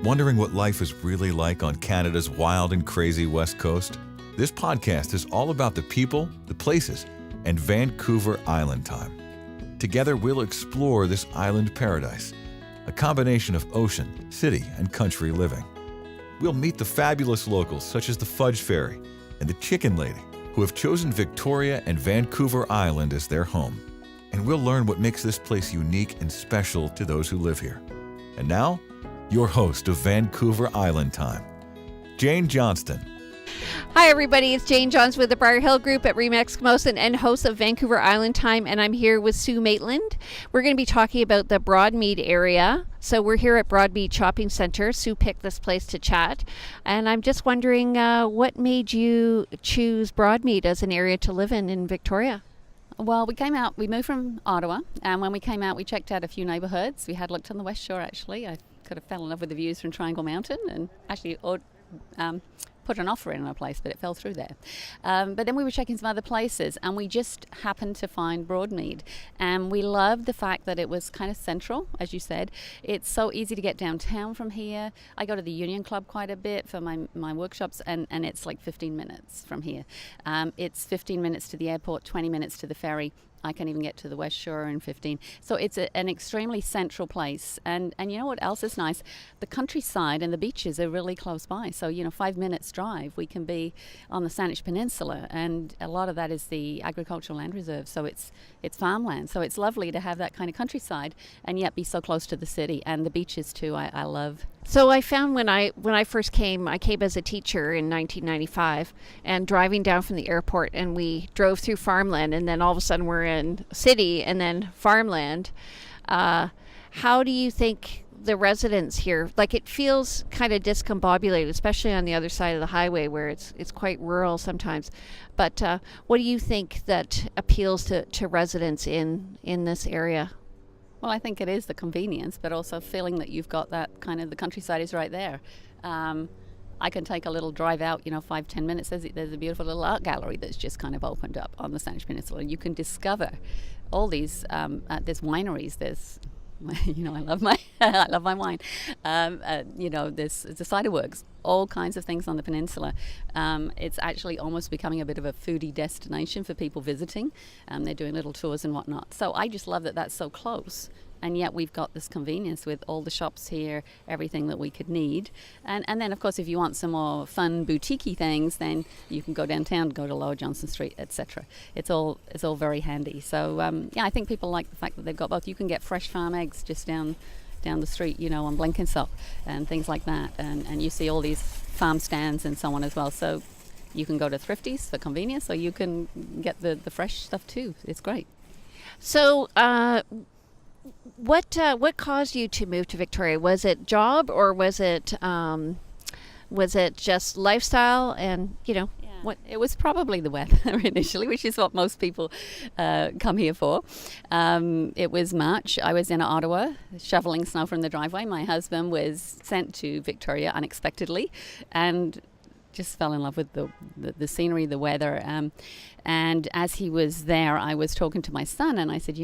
Wondering what life is really like on Canada's wild and crazy West Coast? This podcast is all about the people, the places, and Vancouver Island Time. Together, we'll explore this island paradise, a combination of ocean, city, and country living. We'll meet the fabulous locals such as the Fudge Fairy and the Chicken Lady, who have chosen Victoria and Vancouver Island as their home. And we'll learn what makes this place unique and special to those who live here. And now, your host of Vancouver Island Time, Jane Johnston. Hi everybody, it's Jane Johns with the Briar Hill Group at Remax Camosun and host of Vancouver Island Time, and I'm here with Sue Maitland. We're going to be talking about the Broadmead area. So we're here at Broadmead Shopping Centre. Sue picked this place to chat, and I'm just wondering what made you choose Broadmead as an area to live in Victoria? Well, we moved from Ottawa, and when we came out, we checked out a few neighbourhoods. We had looked on the West Shore, actually. I could have fell in love with the views from Triangle Mountain, and actually put an offer in on a place, but it fell through there. But then we were checking some other places, and we just happened to find Broadmead. And we loved the fact that it was kind of central, as you said. It's so easy to get downtown from here. I go to the Union Club quite a bit for my workshops, and it's like 15 minutes from here. It's 15 minutes to the airport, 20 minutes to the ferry. I can even get to the West Shore in 15. So it's an extremely central place. And you know what else is nice? The countryside and the beaches are really close by. So, 5 minutes drive, we can be on the Saanich Peninsula. And a lot of that is the agricultural land reserve. So it's farmland. So it's lovely to have that kind of countryside and yet be so close to the city. And the beaches too, I love. So I found when I first came, I came as a teacher in 1995, and driving down from the airport, and we drove through farmland, and then all of a sudden we're in city and then farmland. How do you think the residents here, like, it feels kind of discombobulated, especially on the other side of the highway where it's quite rural sometimes. But what do you think that appeals to residents in this area? Well, I think it is the convenience, but also feeling that you've got that kind of, the countryside is right there. I can take a little drive out, 5-10 minutes. There's a beautiful little art gallery that's just kind of opened up on the Saanich Peninsula. And you can discover all these, there's wineries, there's, I love my wine. There's the cider works, all kinds of things on the peninsula. It's actually almost becoming a bit of a foodie destination for people visiting. They're doing little tours and whatnot. So I just love that that's so close. And yet we've got this convenience with all the shops here, everything that we could need. And then, of course, if you want some more fun boutique-y things, then you can go downtown, go to Lower Johnson Street, etc. It's all very handy. So, I think people like the fact that they've got both. You can get fresh farm eggs just down the street, on Blenkinsop and things like that. And you see all these farm stands and so on as well. So you can go to Thrifties for convenience, or you can get the fresh stuff too. It's great. So, what caused you to move to Victoria? Was it job, or was it just lifestyle? And what? It was probably the weather initially, which is what most people come here for. It was March. I was in Ottawa shoveling snow from the driveway. My husband was sent to Victoria unexpectedly, and just fell in love with the scenery, the weather. And as he was there, I was talking to my son, and I said,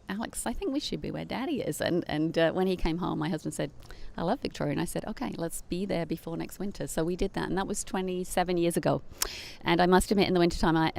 Alex, I think we should be where Daddy is. And when he came home, my husband said, I love Victoria. And I said, okay, let's be there before next winter. So we did that, and that was 27 years ago. And I must admit, in the wintertime,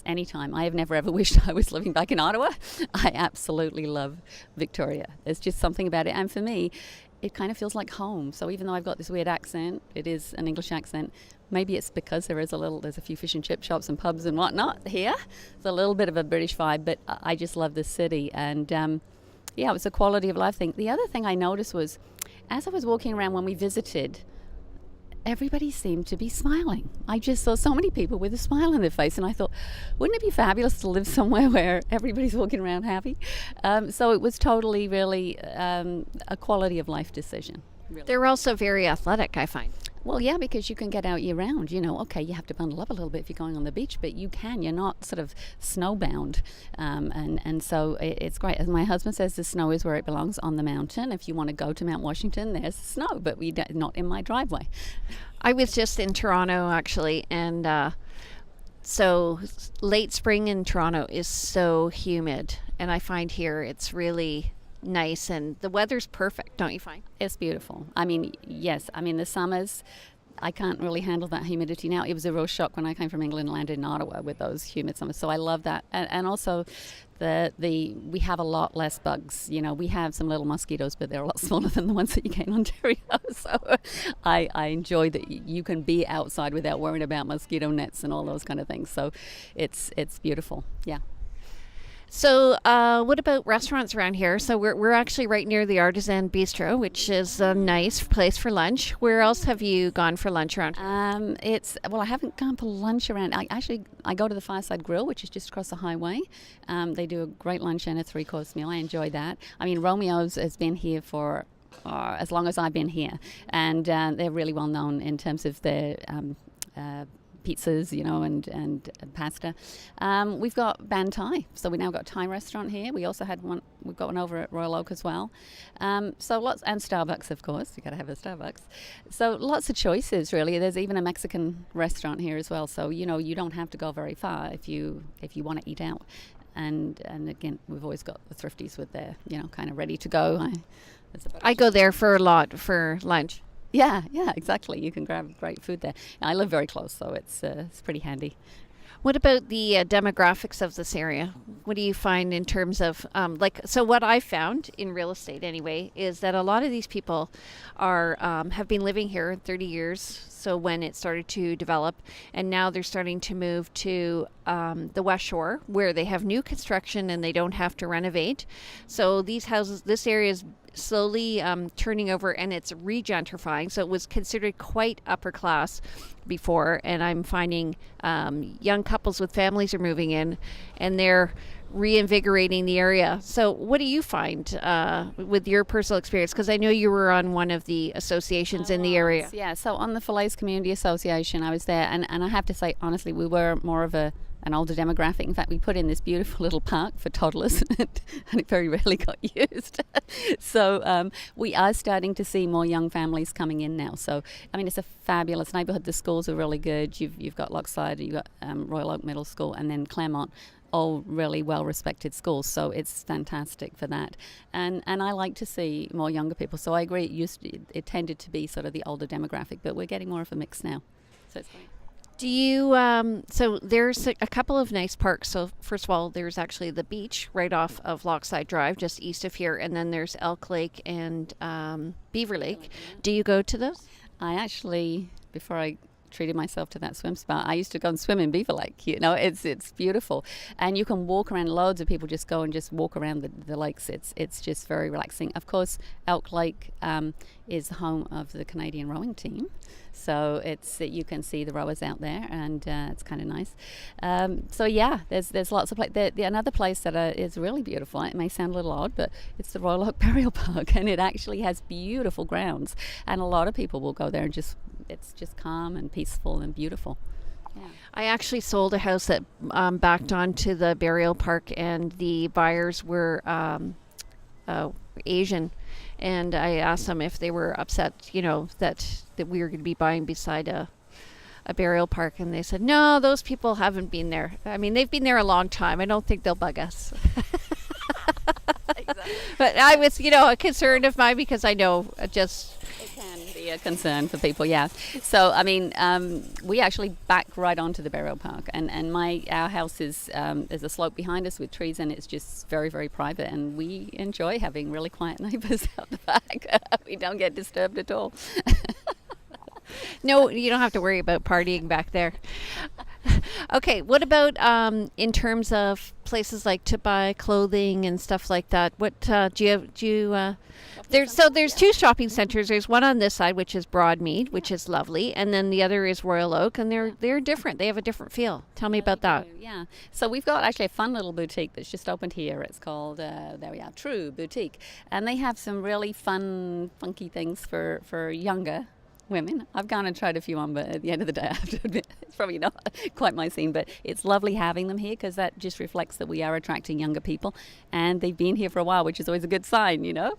any time, I have never ever wished I was living back in Ottawa. I absolutely love Victoria. There's just something about it. And for me, it kind of feels like home. So even though I've got this weird accent, it is an English accent. Maybe it's because there's a few fish and chip shops and pubs and whatnot here. It's a little bit of a British vibe, but I just love this city. And it was a quality of life thing. The other thing I noticed was, as I was walking around when we visited, everybody seemed to be smiling. I just saw so many people with a smile on their face, and I thought, wouldn't it be fabulous to live somewhere where everybody's walking around happy? So it was totally, really a quality of life decision. Really. They're also very athletic, I find. Well, yeah, because you can get out year round. Okay, you have to bundle up a little bit if you're going on the beach, but you're not sort of snowbound. And so it's great. As my husband says, the snow is where it belongs, on the mountain. If you want to go to Mount Washington, there's snow, but not in my driveway. I was just in Toronto, actually, and so late spring in Toronto is so humid. And I find here it's really nice, and the weather's perfect, don't you find? It's beautiful. I mean, yes. I mean, the summers, I can't really handle that humidity now. It was a real shock when I came from England and landed in Ottawa with those humid summers. So I love that. And also, we have a lot less bugs. You know, we have some little mosquitoes, but they're a lot smaller than the ones that you get in Ontario. So I enjoy that you can be outside without worrying about mosquito nets and all those kind of things. So it's beautiful. Yeah. So what about restaurants around here? So we're actually right near the Artisan Bistro, which is a nice place for lunch. Where else have you gone for lunch around here? I haven't gone for lunch around. I go to the Fireside Grill, which is just across the highway. They do a great lunch and a 3-course meal. I enjoy that. I mean, Romeo's has been here for as long as I've been here, and they're really well known in terms of their pizzas, you know, and pasta. We've got Ban Thai, so we now got a Thai restaurant here. We also had one. We've got one over at Royal Oak as well. So lots, and Starbucks, of course. You got to have a Starbucks. So lots of choices, really. There's even a Mexican restaurant here as well. So you know, you don't have to go very far if you want to eat out. And again, we've always got the thrifties with their, you know, kind of ready to go. I go there for a lot for lunch. Yeah, exactly. You can grab great food there. I live very close, so it's pretty handy. What about the demographics of this area? What do you find in terms of so what I found in real estate anyway is that a lot of these people are have been living here 30 years. So when it started to develop, and now they're starting to move to the West Shore, where they have new construction and they don't have to renovate. So these houses, this area is slowly turning over, and it's regentrifying. So it was considered quite upper class before, and I'm finding young couples with families are moving in, and they're reinvigorating the area. So what do you find with your personal experience? Because I know you were on one of the associations in the area. Yeah, so on the Falaise Community Association, I was there, and I have to say, honestly, we were more of an older demographic. In fact, we put in this beautiful little park for toddlers, and it very rarely got used. So we are starting to see more young families coming in now. So, I mean, it's a fabulous neighbourhood. The schools are really good. You've got Lochside, you've got Royal Oak Middle School, and then Claremont, all really well-respected schools. So it's fantastic for that. And I like to see more younger people. So I agree, it tended to be sort of the older demographic, but we're getting more of a mix now. So it's great. Do you, so there's a couple of nice parks. So first of all, there's actually the beach right off of Lochside Drive, just east of here. And then there's Elk Lake and Beaver Lake. Do you go to those? I actually, before I treated myself to that swim spot, I used to go and swim in Beaver Lake. You know, it's beautiful, and you can walk around. Loads of people just go and just walk around the lakes. It's just very relaxing. Of course, Elk Lake is the home of the Canadian rowing team, so you can see the rowers out there, and it's kind of nice. So yeah, there's lots of places. Another place that is really beautiful. It may sound a little odd, but it's the Royal Oak Burial Park, and it actually has beautiful grounds, and a lot of people will go there and it's just calm and peaceful and beautiful. Yeah. I actually sold a house that backed onto the burial park, and the buyers were Asian, and I asked them if they were upset, you know, that we were going to be buying beside a burial park, and they said, no, those people haven't been there. I mean, they've been there a long time. I don't think they'll bug us. Exactly. But I was, you know, a concern of mine, because I know it can be a concern for people, yeah. So, I mean, we actually back right onto the burial park, and our house is, there's a slope behind us with trees, and it's just very, very private, and we enjoy having really quiet neighbours out the back. We don't get disturbed at all. No, you don't have to worry about partying back there. Okay, what about in terms of places like to buy clothing and stuff like that? What do you there's two shopping centers. There's one on this side, which is Broadmead, which is lovely, and then the other is Royal Oak, and they're different. They have a different feel. Tell me about that. Yeah, so we've got actually a fun little boutique that's just opened here. It's called there we are, True Boutique, and they have some really fun, funky things for younger women. I've gone and tried a few on, but at the end of the day, I have to admit, it's probably not quite my scene, but it's lovely having them here, because that just reflects that we are attracting younger people, and they've been here for a while, which is always a good sign, you know.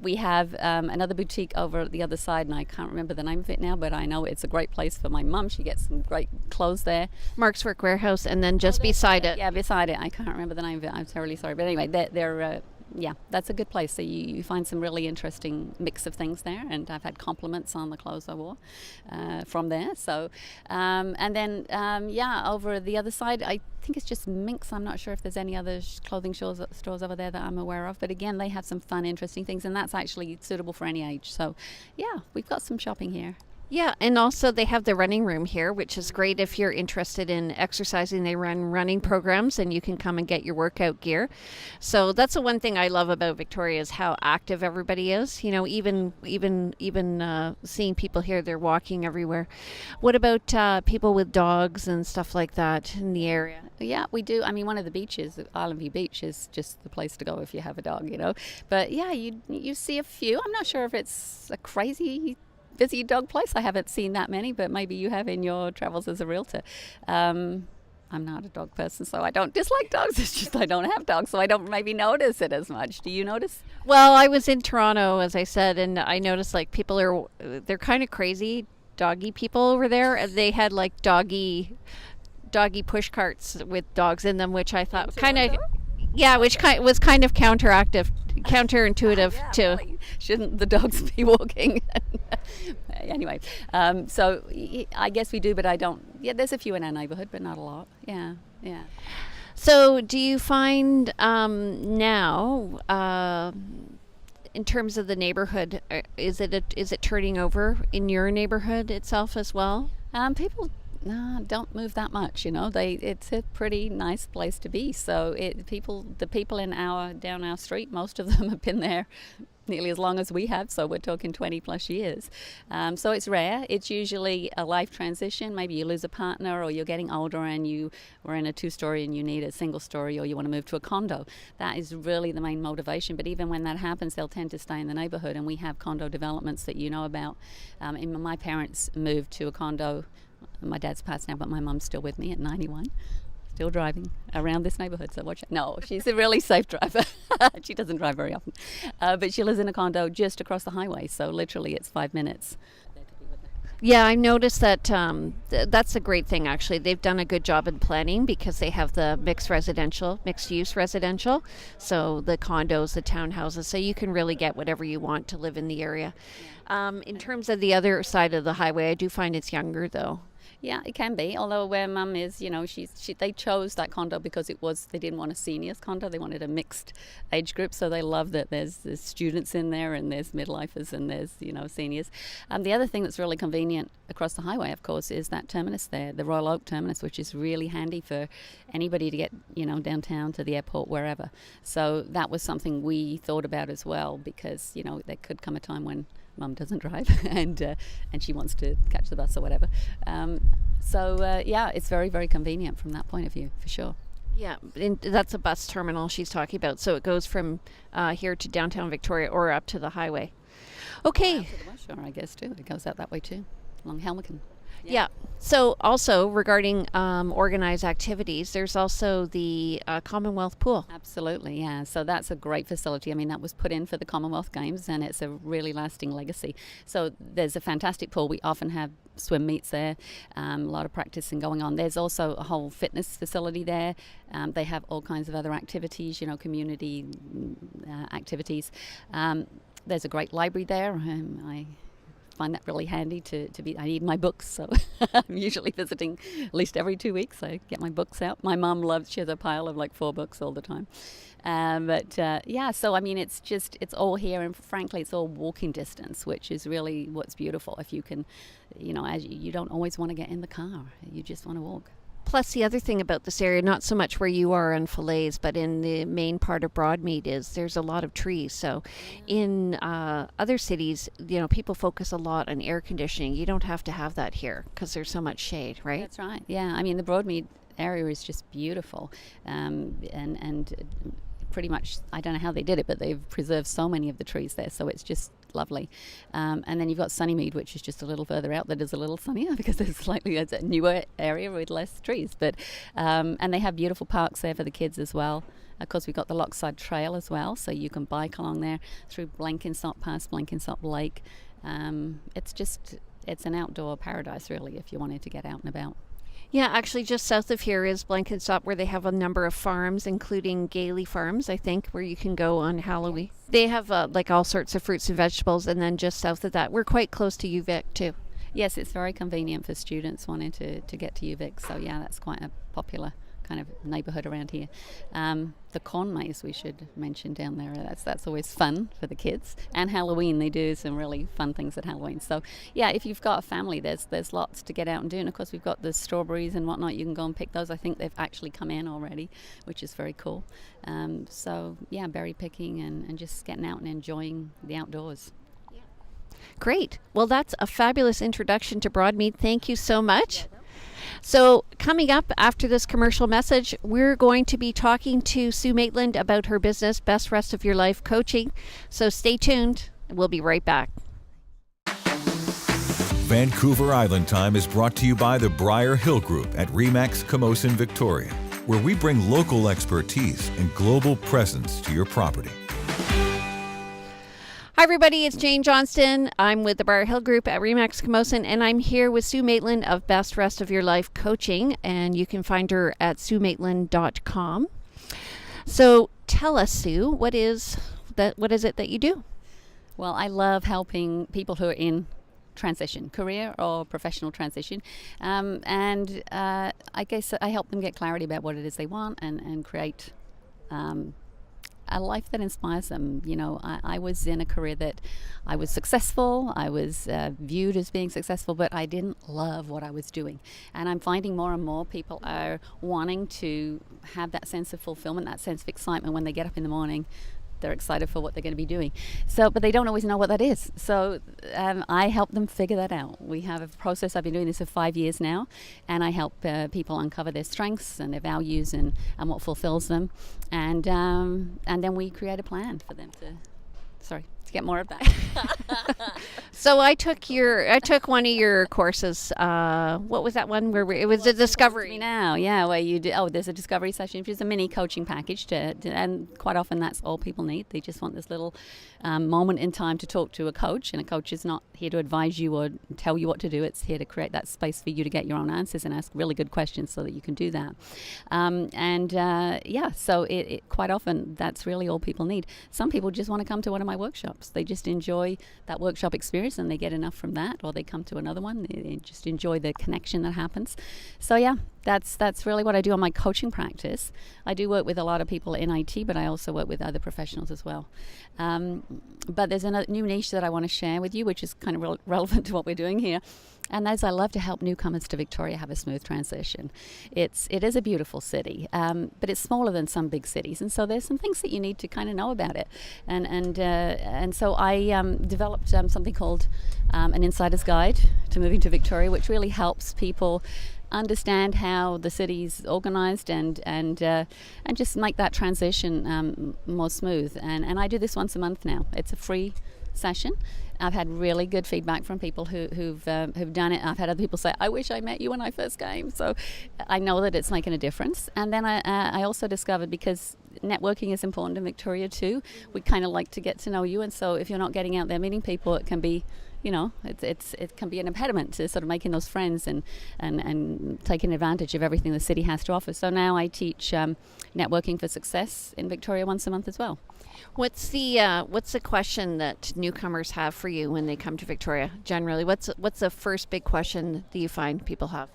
We have another boutique over at the other side, and I can't remember the name of it now, but I know it's a great place for my mum. She gets some great clothes there. Mark's Work Warehouse, and then just beside it. Yeah, beside it. I can't remember the name of it. I'm terribly sorry. But anyway, they're yeah, that's a good place. So you find some really interesting mix of things there, and I've had compliments on the clothes I wore from there. So, and then over the other side, I think it's just Minx. I'm not sure if there's any other clothing stores over there that I'm aware of. But again, they have some fun, interesting things, and that's actually suitable for any age. So, yeah, we've got some shopping here. Yeah, and also they have the running room here, which is great if you're interested in exercising. They run running programs, and you can come and get your workout gear. So that's the one thing I love about Victoria is how active everybody is. You know, even seeing people here, they're walking everywhere. What about people with dogs and stuff like that in the area? Yeah, we do. I mean, one of the beaches, Island View Beach, is just the place to go if you have a dog, you know. But yeah, you see a few. I'm not sure if it's a crazy busy dog place. I haven't seen that many, but maybe you have in your travels as a realtor. I'm not a dog person, so I don't dislike dogs. It's just I don't have dogs, so I don't maybe notice it as much. Do you notice? Well, I was in Toronto, as I said, and I noticed like they're kind of crazy doggy people over there. And they had like doggy push carts with dogs in them, which I thought was kind of counterintuitive to. Really. Shouldn't the dogs be walking? Anyway, so I guess we do, but I don't. Yeah, there's a few in our neighbourhood, but not a lot. Yeah. So do you find now, in terms of the neighbourhood, is it turning over in your neighbourhood itself as well? People don't move that much, you know. It's a pretty nice place to be. So the people down our street, most of them have been there nearly as long as we have, so we're talking 20 plus years. So it's rare. It's usually a life transition. Maybe you lose a partner, or you're getting older and you were in a 2-story and you need a single story, or you want to move to a condo. That is really the main motivation. But even when that happens, they'll tend to stay in the neighbourhood, and we have condo developments that you know about. My parents moved to a condo. My dad's passed now, but my mum's still with me at 91. Still driving around this neighbourhood, so watch it. No, she's a really safe driver. She doesn't drive very often. But she lives in a condo just across the highway, so literally it's 5 minutes. Yeah, I noticed that that's a great thing, actually. They've done a good job in planning because they have the mixed-use residential, so the condos, the townhouses, so you can really get whatever you want to live in the area. In terms of the other side of the highway, I do find it's younger, though. Yeah, it can be. Although where Mum is, you know, they chose that condo because they didn't want a seniors condo. They wanted a mixed age group. So they love that there's students in there, and there's midlifers, and there's, you know, seniors. The other thing that's really convenient across the highway, of course, is that terminus there, the Royal Oak Terminus, which is really handy for anybody to get, you know, downtown to the airport, wherever. So that was something we thought about as well, because, you know, there could come a time when Mum doesn't drive and she wants to catch the bus or whatever. It's very, very convenient from that point of view, for sure. Yeah, and that's a bus terminal she's talking about. So it goes from here to downtown Victoria or up to the highway. Okay. Out to the West Shore, I guess, too. It goes out that way, too, along Helmicon. Yeah. So also regarding organized activities, there's also the Commonwealth Pool. Absolutely, yeah. So that's a great facility. I mean, that was put in for the Commonwealth Games, and it's a really lasting legacy. So there's a fantastic pool. We often have swim meets there, a lot of practicing going on. There's also a whole fitness facility there. They have all kinds of other activities, you know, community activities. There's a great library there. I find that really handy to be. I need my books, so I'm usually visiting at least every 2 weeks. I get my books out. My mum she has a pile of like 4 books all the time. So I mean, it's all here, and frankly, it's all walking distance, which is really what's beautiful. If you can, you know, you don't always want to get in the car, you just want to walk. Plus, the other thing about this area, not so much where you are in Falaise, but in the main part of Broadmead, is there's a lot of trees. So in other cities, you know, people focus a lot on air conditioning. You don't have to have that here because there's so much shade, right? That's right. Yeah, I mean, the Broadmead area is just beautiful, and pretty much, I don't know how they did it, but they've preserved so many of the trees there, so it's just lovely. And then you've got Sunnymead, which is just a little further out, that is a little sunnier because it's a newer area with less trees. But and they have beautiful parks there for the kids as well. Of course, we've got the Lochside Trail as well, so you can bike along there through Blenkinsop, past Blenkinsop Lake. It's an outdoor paradise, really, if you wanted to get out and about. Yeah, actually, just south of here is Blenkinsop, where they have a number of farms, including Gailey Farms, I think, where you can go on Halloween. They have like all sorts of fruits and vegetables, and then just south of that, we're quite close to UVic too. Yes, it's very convenient for students wanting to get to UVic. So yeah, that's quite a popular kind of neighbourhood around here. The corn maze we should mention down there. That's always fun for the kids. And Halloween, they do some really fun things at Halloween. So yeah, if you've got a family, there's lots to get out and do. And of course, we've got the strawberries and whatnot. You can go and pick those. I think they've actually come in already, which is very cool. So yeah, berry picking and just getting out and enjoying the outdoors. Great. Well, that's a fabulous introduction to Broadmead. Thank you so much. So coming up after this commercial message, we're going to be talking to Sue Maitland about her business, Best Rest of Your Life Coaching. So stay tuned. We'll be right back. Vancouver Island Time is brought to you by the Briar Hill Group at Remax Camosun, Victoria, where we bring local expertise and global presence to your property. Hi everybody, it's Jane Johnston. I'm with the Briar Hill Group at Remax Camosun, and I'm here with Sue Maitland of Best Rest of Your Life Coaching, and you can find her at SueMaitland.com. So tell us, Sue, what is it that you do? Well, I love helping people who are in transition, career or professional transition, and I guess I help them get clarity about what it is they want and create a life that inspires them. You know, I was in a career that I was successful, I was viewed as being successful, but I didn't love what I was doing. And I'm finding more and more people are wanting to have that sense of fulfillment, that sense of excitement when they get up in the morning. They're excited for what they're going to be doing. So, but they don't always know what that is. So I help them figure that out. We have a process. I've been doing this for 5 years now, and I help people uncover their strengths and their values and what fulfills them. And then we create a plan for them to get more of that. So I took one of your courses. What was that one where it was a discovery? Now, yeah, where you do. Oh, there's a discovery session, which is a mini coaching package, and quite often that's all people need. They just want this little moment in time to talk to a coach, and a coach is not here to advise you or tell you what to do. It's here to create that space for you to get your own answers and ask really good questions so that you can do that. So it quite often that's really all people need. Some people just want to come to one of my workshops. They just enjoy that workshop experience and they get enough from that, or they come to another one. They just enjoy the connection that happens. So yeah, that's really what I do on my coaching practice. I do work with a lot of people in IT, but I also work with other professionals as well. But there's a new niche that I want to share with you, which is kind of relevant to what we're doing here. And that is, I love to help newcomers to Victoria have a smooth transition. It is a beautiful city, but it's smaller than some big cities, and so there's some things that you need to kind of know about it. And so I developed something called an Insider's Guide to Moving to Victoria, which really helps people understand how the city's organized and just make that transition more smooth. And I do this once a month now. It's a free session. I've had really good feedback from people who've done it. I've had other people say, I wish I met you when I first came. So I know that it's making a difference. And then I also discovered, because networking is important in Victoria too, we kind of like to get to know you. And so if you're not getting out there meeting people, it can be, you know, it can be an impediment to sort of making those friends and taking advantage of everything the city has to offer. So now I teach networking for success in Victoria once a month as well. What's the question that newcomers have for you when they come to Victoria generally? What's the first big question that you find people have?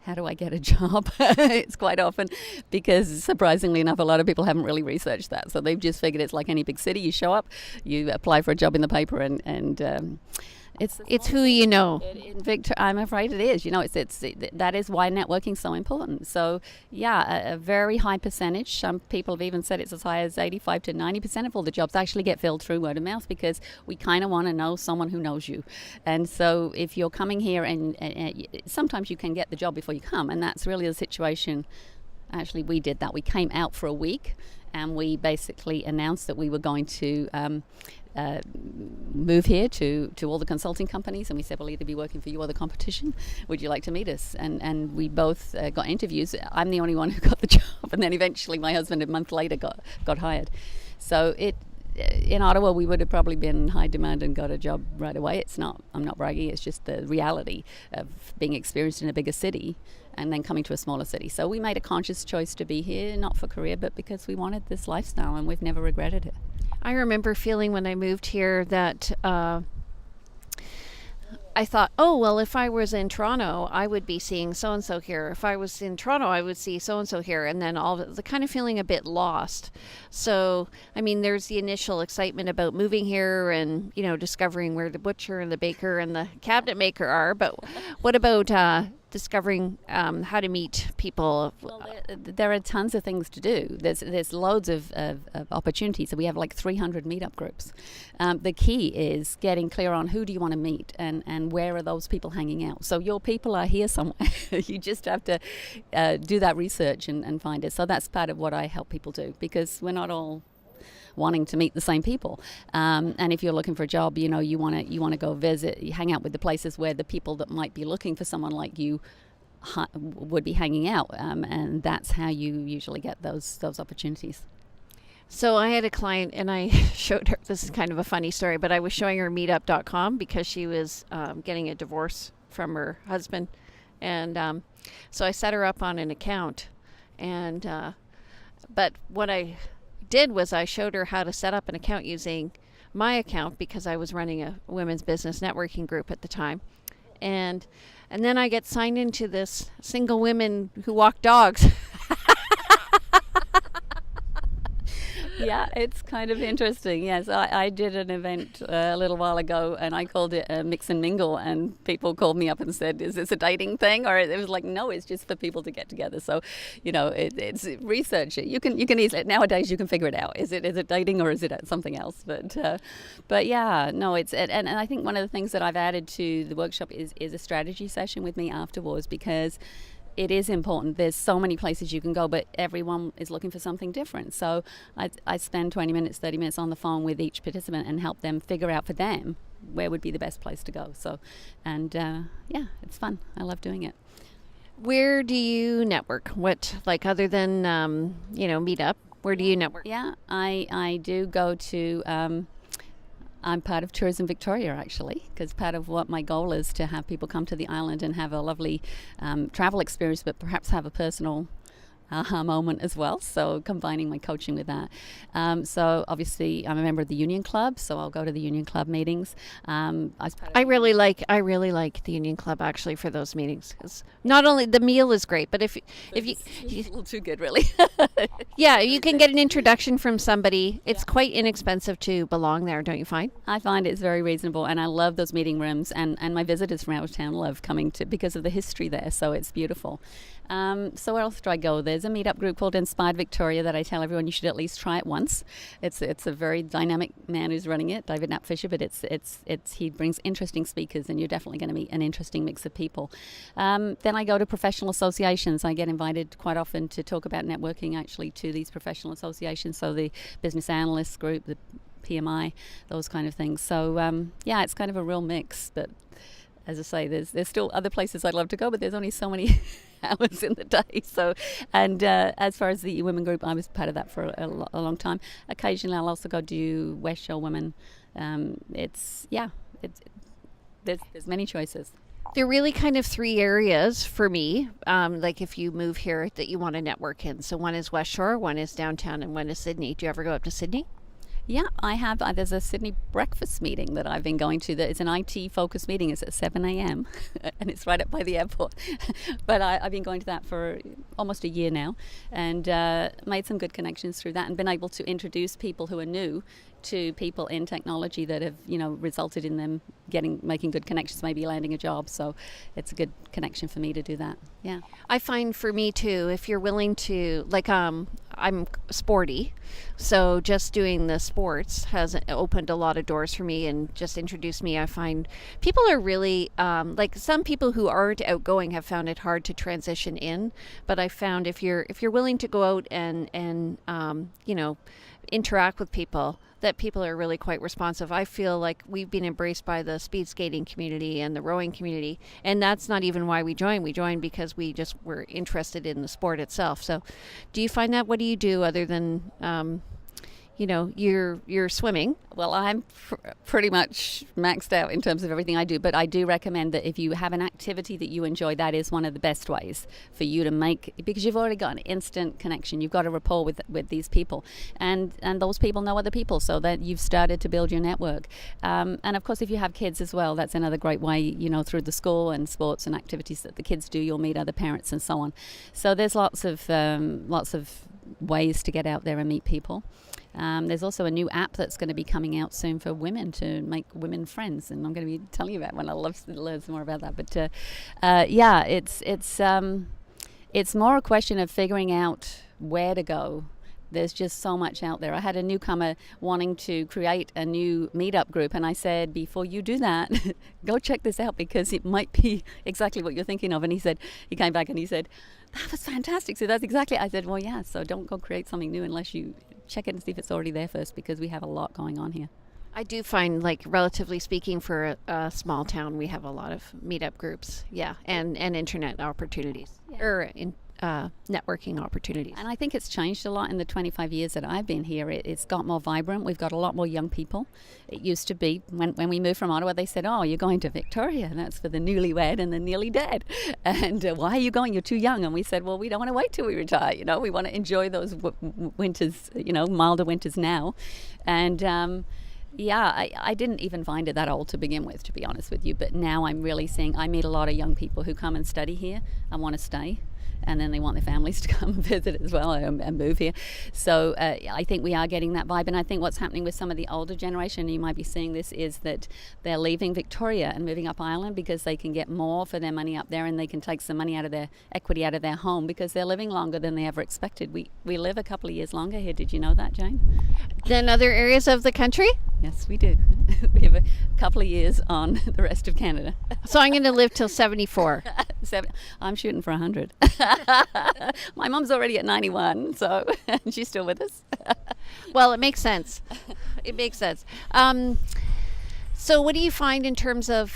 How do I get a job? It's quite often, because surprisingly enough, a lot of people haven't really researched that. So they've just figured it's like any big city. You show up, you apply for a job in the paper, and it's who you know. In I'm afraid it is. You know, that is why networking is so important. So yeah, a very high percentage. Some people have even said it's as high as 85 to 90% of all the jobs actually get filled through word of mouth, because we kind of want to know someone who knows you. And so if you're coming here, and sometimes you can get the job before you come, and that's really the situation. Actually, we did that. We came out for a week, and we basically announced that we were going to move here to all the consulting companies, and we said we'll either be working for you or the competition. Would you like to meet us? And we both got interviews. I'm the only one who got the job, and then eventually my husband a month later got hired. So in Ottawa we would have probably been in high demand and got a job right away. I'm not bragging, it's just the reality of being experienced in a bigger city. and then coming to a smaller city. So we made a conscious choice to be here, not for career, but because we wanted this lifestyle, and we've never regretted it. I remember feeling when I moved here that I thought, oh, well, if I was in Toronto, I would be seeing so-and-so here. If I was in Toronto, I would see so-and-so here. And then all of it, the kind of feeling a bit lost. So, I mean, there's the initial excitement about moving here and, discovering where the butcher and the baker and the cabinet maker are. But what about discovering how to meet people? Well, there are tons of things to do. There's loads of opportunities. So we have like 300 meetup groups. The key is getting clear on who do you want to meet and where are those people hanging out. So your people are here somewhere. You just have to do that research and find it. So that's part of what I help people do, because we're not all wanting to meet the same people, and if you're looking for a job, you want to go visit, you hang out with the places where the people that might be looking for someone like you would be hanging out, and that's how you usually get those opportunities. So I had a client, and I showed her, this is kind of a funny story, but I was showing her meetup.com because she was getting a divorce from her husband, and so I set her up on an account, and but what I did was I showed her how to set up an account using my account, because I was running a women's business networking group at the time, and then I get signed into this single women who walk dogs. Yeah, it's kind of interesting. Yes, I did an event a little while ago, and I called it a mix and mingle, and people called me up and said, is this a dating thing? Or it was like, no, it's just for people to get together. So, it's research it. You can easily, nowadays you can figure it out. Is it dating or is it something else? But yeah, no, it's, and I think one of the things that I've added to the workshop is a strategy session with me afterwards, because it is important. There's so many places you can go, but everyone is looking for something different. So I spend 20 minutes, 30 minutes on the phone with each participant and help them figure out for them where would be the best place to go. So, and yeah, it's fun. I love doing it. Where do you network? What, like, other than, Meetup, where do you network? Yeah, I do go to... I'm part of Tourism Victoria, actually, because part of what my goal is to have people come to the island and have a lovely travel experience, but perhaps have a personal aha moment as well. So combining my coaching with that. So obviously I'm a member of the Union Club, so I'll go to the Union Club meetings. I really like the Union Club, actually, for those meetings, because not only the meal is great, but if you a little too good, really. Yeah, you can get an introduction from somebody. It's quite inexpensive to belong there, don't you find? I find it's very reasonable, and I love those meeting rooms, and my visitors from out of town love coming to, because of the history there, so it's beautiful. So where else do I go? There's a meetup group called Inspired Victoria that I tell everyone you should at least try it once. It's a very dynamic man who's running it, David Knapfisher, but he brings interesting speakers, and you're definitely going to meet an interesting mix of people. Then I go to professional associations. I get invited quite often to talk about networking, actually, to these professional associations. So the Business Analysts Group, the PMI, those kind of things. So yeah, it's kind of a real mix, but as I say, there's still other places I'd love to go, but there's only so many hours in the day. So, and as far as the women group, I was part of that for a long time. Occasionally, I'll also go do West Shore Women. There's many choices. They're really kind of three areas for me, like if you move here, that you want to network in. So one is West Shore, one is downtown, and one is Sydney. Do you ever go up to Sydney? Yeah, I have. There's a Sydney breakfast meeting that I've been going to. That it's an IT-focused meeting. It's at 7 a.m. and it's right up by the airport. But I've been going to that for almost a year now, and made some good connections through that, and been able to introduce people who are new to people in technology that have, resulted in them making good connections, maybe landing a job. So it's a good connection for me to do that. Yeah. I find for me too, if you're willing to, like, I'm sporty, so just doing the sports has opened a lot of doors for me and just introduced me. I find people are really, like, some people who aren't outgoing have found it hard to transition in, but I found if you're willing to go out and interact with people, that people are really quite responsive. I feel like we've been embraced by the speed skating community and the rowing community, and that's not even why we joined. We joined because we just were interested in the sport itself. So do you find that? What do you do other than you're swimming. Well, I'm pretty much maxed out in terms of everything I do, but I do recommend that if you have an activity that you enjoy, that is one of the best ways for you to make, because you've already got an instant connection. You've got a rapport with these people, and those people know other people, so that you've started to build your network. And of course, if you have kids as well, that's another great way, through the school and sports and activities that the kids do, you'll meet other parents and so on. So there's lots of ways to get out there and meet people. There's also a new app that's going to be coming out soon for women to make women friends, and I'm going to be telling you about when I love to learn some more about that. But it's more a question of figuring out where to go. There's just so much out there. I had a newcomer wanting to create a new meetup group, and I said, before you do that, go check this out, because it might be exactly what you're thinking of. And he came back and he said, that was fantastic. So that's exactly, I said, well, yeah, so don't go create something new unless you check it and see if it's already there first, because we have a lot going on here. I do find, relatively speaking, for a small town, we have a lot of meetup groups, and internet opportunities, or networking opportunities. And I think it's changed a lot in the 25 years that I've been here. It's got more vibrant. We've got a lot more young people. It used to be, when we moved from Ottawa, they said, oh, you're going to Victoria, and that's for the newlywed and the nearly dead. And why are you going? You're too young. And we said, well, we don't want to wait till we retire. We want to enjoy those winters, milder winters now. And I didn't even find it that old to begin with, to be honest with you. But now I'm really seeing, I meet a lot of young people who come and study here and want to stay. And then they want their families to come and visit as well and move here. So I think we are getting that vibe. And I think what's happening with some of the older generation, you might be seeing this, is that they're leaving Victoria and moving up Island because they can get more for their money up there, and they can take some money out of their equity out of their home, because they're living longer than they ever expected. We live a couple of years longer here. Did you know that, Jane? Than other areas of the country? Yes, we do. We have a couple of years on the rest of Canada. So I'm going to live till 74. I'm shooting for 100. My mom's already at 91, so she's still with us. Well, it makes sense. It makes sense. So what do you find in terms of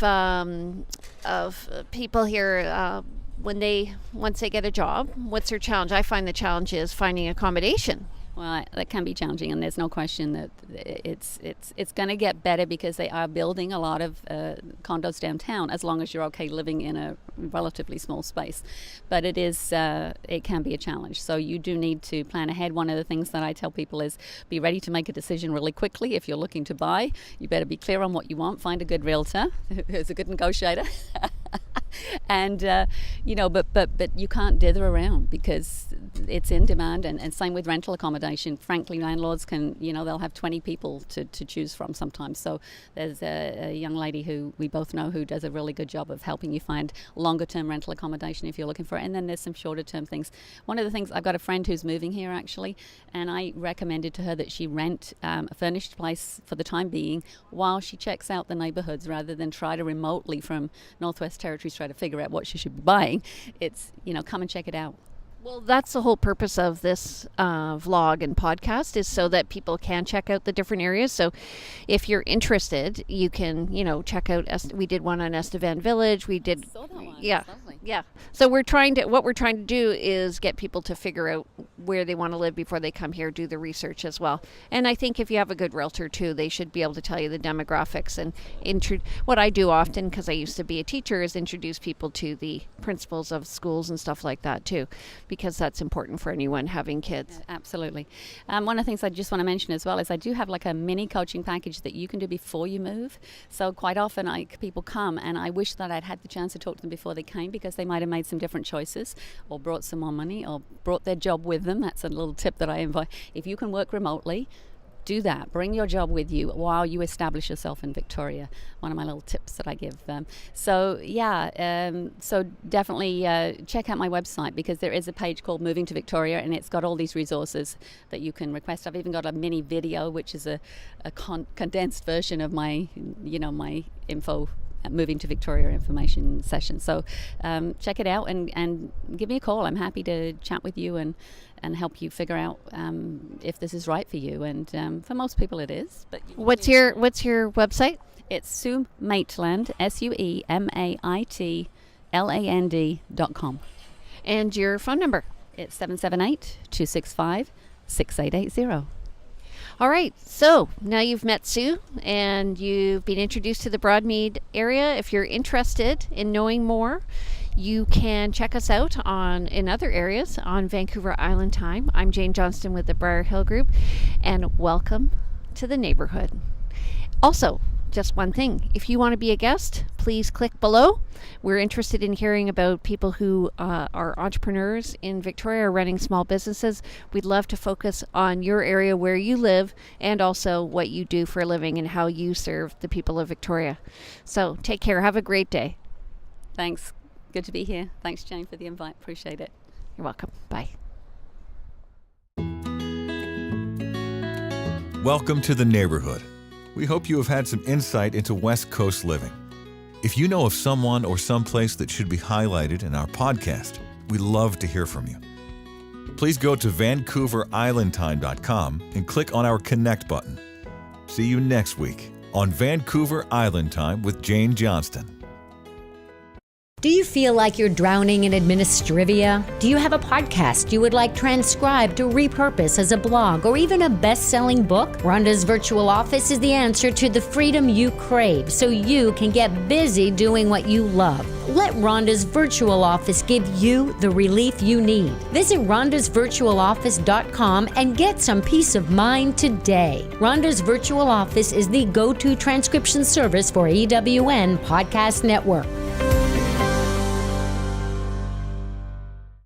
people here once they get a job? What's their challenge? I find the challenge is finding accommodation. Well, that can be challenging, and there's no question that it's going to get better, because they are building a lot of condos downtown, as long as you're okay living in a relatively small space. But it can be a challenge. So you do need to plan ahead. One of the things that I tell people is be ready to make a decision really quickly. If you're looking to buy, you better be clear on what you want. Find a good realtor who's a good negotiator. And but you can't dither around, because it's in demand, and same with rental accommodation. Frankly, landlords can, they'll have 20 people to choose from sometimes. So there's a young lady who we both know who does a really good job of helping you find longer term rental accommodation if you're looking for it. And then there's some shorter term things. One of the things, I've got a friend who's moving here actually, and I recommended to her that she rent a furnished place for the time being while she checks out the neighbourhoods, rather than try to remotely from Northwest Territories try to figure out what she should be buying. It's, come and check it out. Well, that's the whole purpose of this vlog and podcast, is so that people can check out the different areas. So if you're interested, you can, check out, we did one on Estevan Village. We did, I saw that one. yeah. So what we're trying to do is get people to figure out where they want to live before they come here, do the research as well. And I think if you have a good realtor too, they should be able to tell you the demographics. And what I do often, because I used to be a teacher, is introduce people to the principals of schools and stuff like that too, because that's important for anyone having kids. Yeah, absolutely. One of the things I just want to mention as well is I do have like a mini coaching package that you can do before you move. So quite often people come, and I wish that I'd had the chance to talk to them before they came, because they might have made some different choices, or brought some more money, or brought their job with them. That's a little tip that I invite. If you can work remotely, do that. Bring your job with you while you establish yourself in Victoria. One of my little tips that I give. So definitely check out my website, because there is a page called Moving to Victoria, and it's got all these resources that you can request. I've even got a mini video, which is a condensed version of my info. Moving to Victoria information session. So check it out and give me a call. I'm happy to chat with you and help you figure out if this is right for you. And for most people it is. But what's your website? It's Sue Maitland, SueMaitland.com. And your phone number? It's 778-265-6880. All right, so now you've met Sue and you've been introduced to the Broadmead area. If you're interested in knowing more, you can check us out in other areas on Vancouver Island Time. I'm Jane Johnston with the Briar Hill Group, and welcome to the neighborhood. Also, just one thing, if you want to be a guest, please click below. We're interested in hearing about people who are entrepreneurs in Victoria or running small businesses. We'd love to focus on your area where you live and also what you do for a living and how you serve the people of Victoria. So take care. Have a great day. Thanks. Good to be here. Thanks, Jane, for the invite. Appreciate it. You're welcome. Bye. Welcome to the neighborhood. We hope you have had some insight into West Coast living. If you know of someone or someplace that should be highlighted in our podcast, we'd love to hear from you. Please go to VancouverIslandTime.com and click on our Connect button. See you next week on Vancouver Island Time with Jane Johnston. Do you feel like you're drowning in administrivia? Do you have a podcast you would like transcribed to repurpose as a blog or even a best-selling book? Rhonda's Virtual Office is the answer to the freedom you crave so you can get busy doing what you love. Let Rhonda's Virtual Office give you the relief you need. Visit rhondasvirtualoffice.com and get some peace of mind today. Rhonda's Virtual Office is the go-to transcription service for EWN Podcast Network.